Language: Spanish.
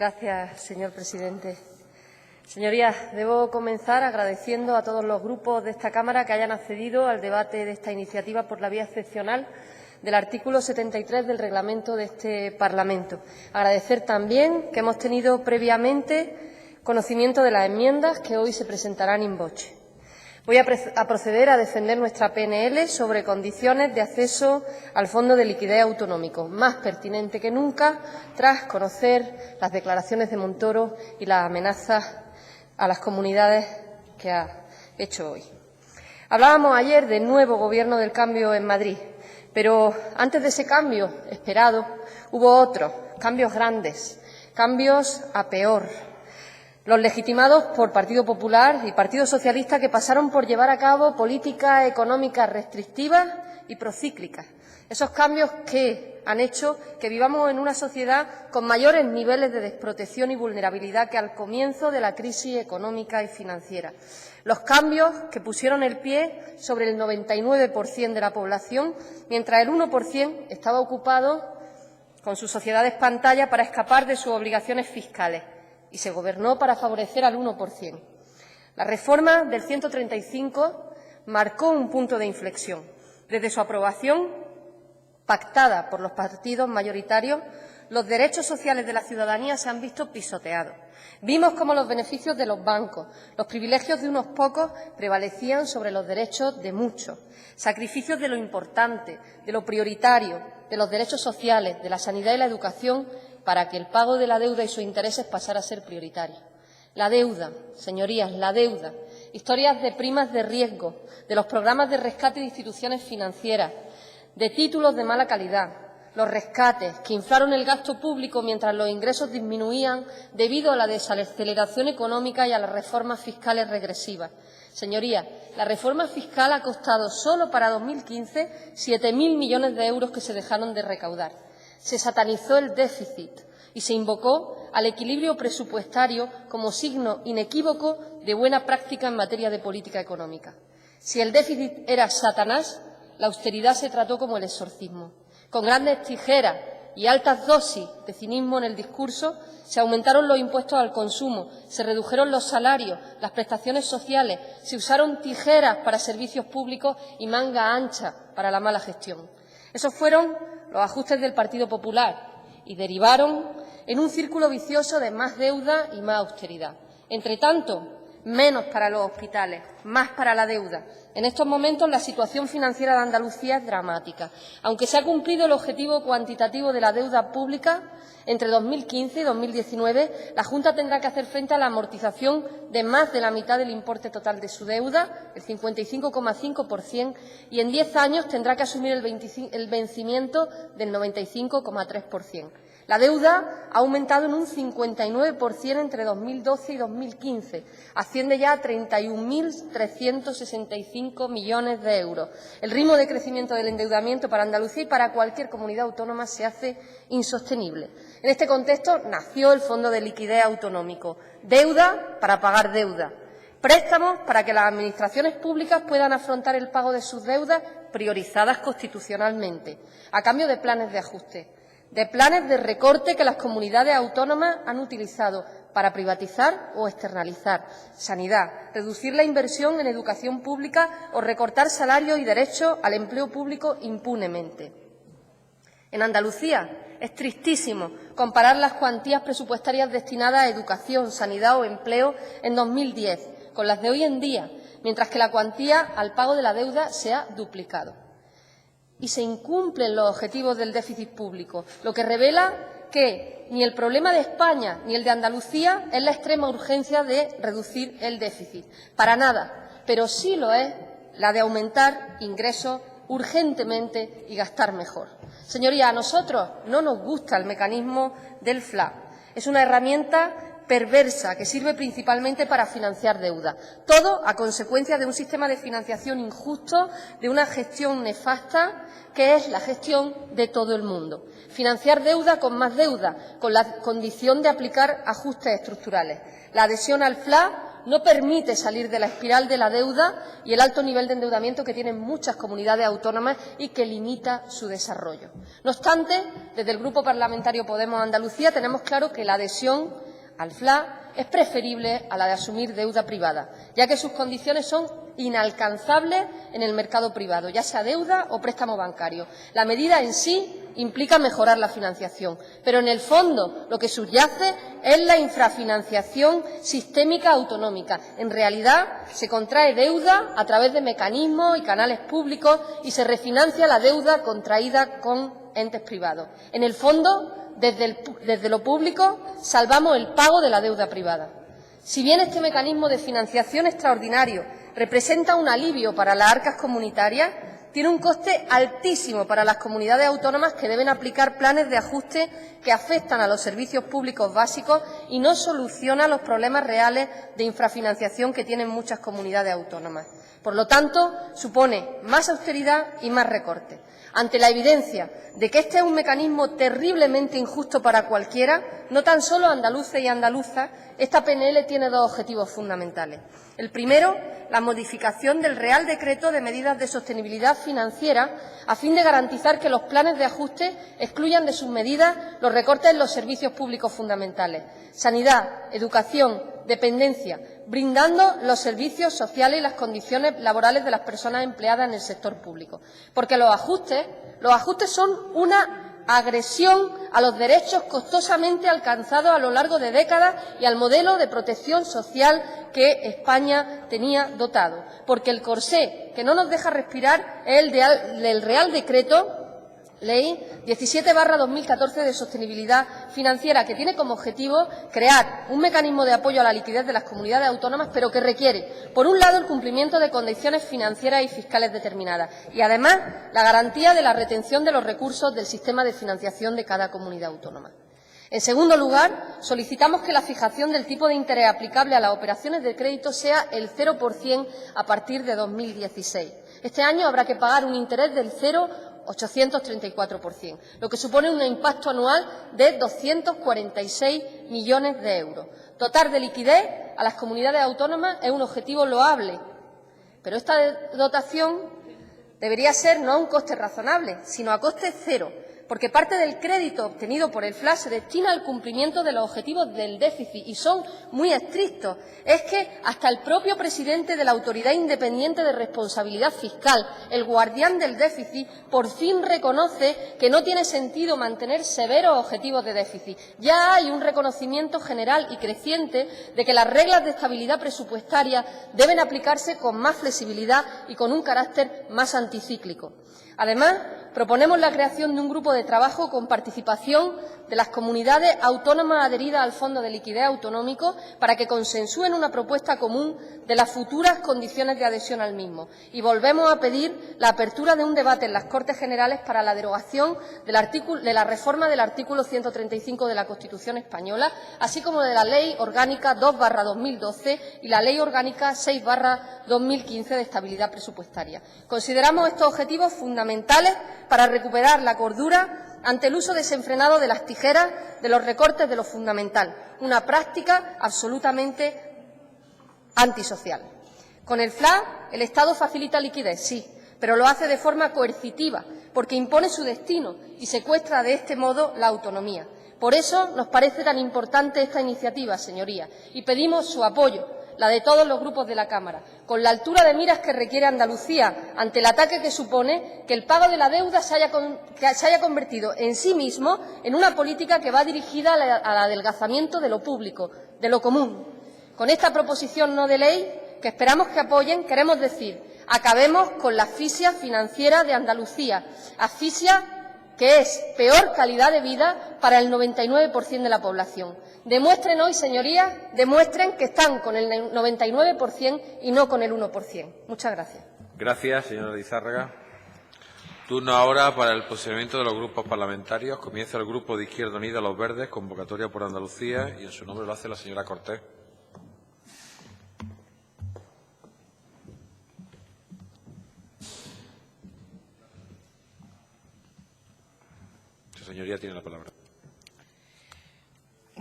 Gracias, señor presidente. Señorías, debo comenzar agradeciendo a todos los grupos de esta Cámara que hayan accedido al debate de esta iniciativa por la vía excepcional del artículo 73 del reglamento de este Parlamento. Agradecer también que hemos tenido previamente conocimiento de las enmiendas que hoy se presentarán in voce. Voy a proceder a defender nuestra PNL sobre condiciones de acceso al Fondo de Liquidez Autonómico, más pertinente que nunca tras conocer las declaraciones de Montoro y las amenazas a las comunidades que ha hecho hoy. Hablábamos ayer del nuevo Gobierno del cambio en Madrid, pero antes de ese cambio esperado hubo otros, cambios grandes, cambios a peor. Los legitimados por Partido Popular y Partido Socialista que pasaron por llevar a cabo políticas económicas restrictivas y procíclicas. Esos cambios que han hecho que vivamos en una sociedad con mayores niveles de desprotección y vulnerabilidad que al comienzo de la crisis económica y financiera. Los cambios que pusieron el pie sobre el 99% de la población, mientras el 1% estaba ocupado con sus sociedades pantalla para escapar de sus obligaciones fiscales. Y se gobernó para favorecer al 1%. La reforma del 135 marcó un punto de inflexión. Desde su aprobación, pactada por los partidos mayoritarios, los derechos sociales de la ciudadanía se han visto pisoteados. Vimos cómo los beneficios de los bancos, los privilegios de unos pocos prevalecían sobre los derechos de muchos. Sacrificios de lo importante, de lo prioritario, de los derechos sociales, de la sanidad y la educación, para que el pago de la deuda y sus intereses pasara a ser prioritario. La deuda, señorías, la deuda. Historias de primas de riesgo, de los programas de rescate de instituciones financieras, de títulos de mala calidad, los rescates que inflaron el gasto público mientras los ingresos disminuían debido a la desaceleración económica y a las reformas fiscales regresivas. Señorías, la reforma fiscal ha costado solo para 2015 7.000 millones de euros que se dejaron de recaudar. Se satanizó el déficit y se invocó al equilibrio presupuestario como signo inequívoco de buena práctica en materia de política económica. Si el déficit era Satanás, la austeridad se trató como el exorcismo. Con grandes tijeras y altas dosis de cinismo en el discurso, se aumentaron los impuestos al consumo, se redujeron los salarios, las prestaciones sociales, se usaron tijeras para servicios públicos y manga ancha para la mala gestión. Esos fueron los ajustes del Partido Popular y derivaron en un círculo vicioso de más deuda y más austeridad. Entre tanto, menos para los hospitales, más para la deuda. En estos momentos la situación financiera de Andalucía es dramática. Aunque se ha cumplido el objetivo cuantitativo de la deuda pública, entre 2015 y 2019 la Junta tendrá que hacer frente a la amortización de más de la mitad del importe total de su deuda, el 55,5%, y en 10 años tendrá que asumir el vencimiento del 95,3%. La deuda ha aumentado en un 59% entre 2012 y 2015. Asciende ya a 31.365 millones de euros. El ritmo de crecimiento del endeudamiento para Andalucía y para cualquier comunidad autónoma se hace insostenible. En este contexto nació el Fondo de Liquidez Autonómico. Deuda para pagar deuda. Préstamos para que las administraciones públicas puedan afrontar el pago de sus deudas priorizadas constitucionalmente, a cambio de planes de ajuste, de planes de recorte que las comunidades autónomas han utilizado para privatizar o externalizar sanidad, reducir la inversión en educación pública o recortar salarios y derechos al empleo público impunemente. En Andalucía es tristísimo comparar las cuantías presupuestarias destinadas a educación, sanidad o empleo en 2010 con las de hoy en día, mientras que la cuantía al pago de la deuda se ha duplicado. Y se incumplen los objetivos del déficit público, lo que revela que ni el problema de España ni el de Andalucía es la extrema urgencia de reducir el déficit. Para nada, pero sí lo es la de aumentar ingresos urgentemente y gastar mejor. Señorías, a nosotros no nos gusta el mecanismo del FLA. Es una herramienta perversa que sirve principalmente para financiar deuda. Todo a consecuencia de un sistema de financiación injusto, de una gestión nefasta, que es la gestión de todo el mundo. Financiar deuda, con la condición de aplicar ajustes estructurales. La adhesión al FLA no permite salir de la espiral de la deuda y el alto nivel de endeudamiento que tienen muchas comunidades autónomas y que limita su desarrollo. No obstante, desde el Grupo Parlamentario Podemos Andalucía tenemos claro que la adhesión al FLA es preferible a la de asumir deuda privada, ya que sus condiciones son inalcanzables en el mercado privado, ya sea deuda o préstamo bancario. La medida en sí implica mejorar la financiación, pero en el fondo lo que subyace es la infrafinanciación sistémica autonómica. En realidad se contrae deuda a través de mecanismos y canales públicos y se refinancia la deuda contraída con entes privados. En el fondo, desde lo público salvamos el pago de la deuda privada. Si bien este mecanismo de financiación extraordinario representa un alivio para las arcas comunitarias, tiene un coste altísimo para las comunidades autónomas que deben aplicar planes de ajuste que afectan a los servicios públicos básicos y no soluciona los problemas reales de infrafinanciación que tienen muchas comunidades autónomas. Por lo tanto, supone más austeridad y más recortes. Ante la evidencia de que este es un mecanismo terriblemente injusto para cualquiera, no tan solo andaluces y andaluzas, esta PNL tiene dos objetivos fundamentales. El primero, la modificación del Real Decreto de Medidas de Sostenibilidad Financiera a fin de garantizar que los planes de ajuste excluyan de sus medidas los recortes en los servicios públicos fundamentales, sanidad, educación, dependencia, brindando los servicios sociales y las condiciones laborales de las personas empleadas en el sector público. Porque los ajustes son una agresión a los derechos costosamente alcanzados a lo largo de décadas y al modelo de protección social que España tenía dotado. Porque el corsé que no nos deja respirar es el Real Decreto Ley 17/2014 de Sostenibilidad Financiera, que tiene como objetivo crear un mecanismo de apoyo a la liquidez de las comunidades autónomas, pero que requiere, por un lado, el cumplimiento de condiciones financieras y fiscales determinadas y, además, la garantía de la retención de los recursos del sistema de financiación de cada comunidad autónoma. En segundo lugar, solicitamos que la fijación del tipo de interés aplicable a las operaciones de crédito sea el 0% a partir de 2016. Este año habrá que pagar un interés del 0,834%, lo que supone un impacto anual de 246 millones de euros. Dotar de liquidez a las comunidades autónomas es un objetivo loable, pero esta dotación debería ser no a un coste razonable, sino a coste cero, porque parte del crédito obtenido por el FLA se destina al cumplimiento de los objetivos del déficit y son muy estrictos. Es que hasta el propio presidente de la Autoridad Independiente de Responsabilidad Fiscal, el guardián del déficit, por fin reconoce que no tiene sentido mantener severos objetivos de déficit. Ya hay un reconocimiento general y creciente de que las reglas de estabilidad presupuestaria deben aplicarse con más flexibilidad y con un carácter más anticíclico. Además, proponemos la creación de un grupo de trabajo con participación de las comunidades autónomas adheridas al Fondo de Liquidez Autonómico para que consensúen una propuesta común de las futuras condiciones de adhesión al mismo. Y volvemos a pedir la apertura de un debate en las Cortes Generales para la derogación de la reforma del artículo 135 de la Constitución española, así como de la Ley Orgánica 2/2012 y la Ley Orgánica 6/2015 de Estabilidad Presupuestaria. Consideramos estos objetivos fundamentales para recuperar la cordura ante el uso desenfrenado de las tijeras, de los recortes de lo fundamental, una práctica absolutamente antisocial. Con el FLA, el Estado facilita liquidez, sí, pero lo hace de forma coercitiva, porque impone su destino y secuestra de este modo la autonomía. Por eso nos parece tan importante esta iniciativa, señorías, y pedimos su apoyo, la de todos los grupos de la Cámara, con la altura de miras que requiere Andalucía ante el ataque que supone que el pago de la deuda se haya convertido en sí mismo en una política que va dirigida al adelgazamiento de lo público, de lo común. Con esta proposición no de ley, que esperamos que apoyen, queremos decir, acabemos con la asfixia financiera de Andalucía, asfixia que es peor calidad de vida para el 99% de la población. Demuestren hoy, señorías, demuestren que están con el 99% y no con el 1%. Muchas gracias. Gracias, señora Lizárraga. Turno ahora para el posicionamiento de los grupos parlamentarios. Comienza el Grupo de Izquierda Unida, Los Verdes, convocatoria por Andalucía, y en su nombre lo hace la señora Cortés. Su señoría tiene la palabra.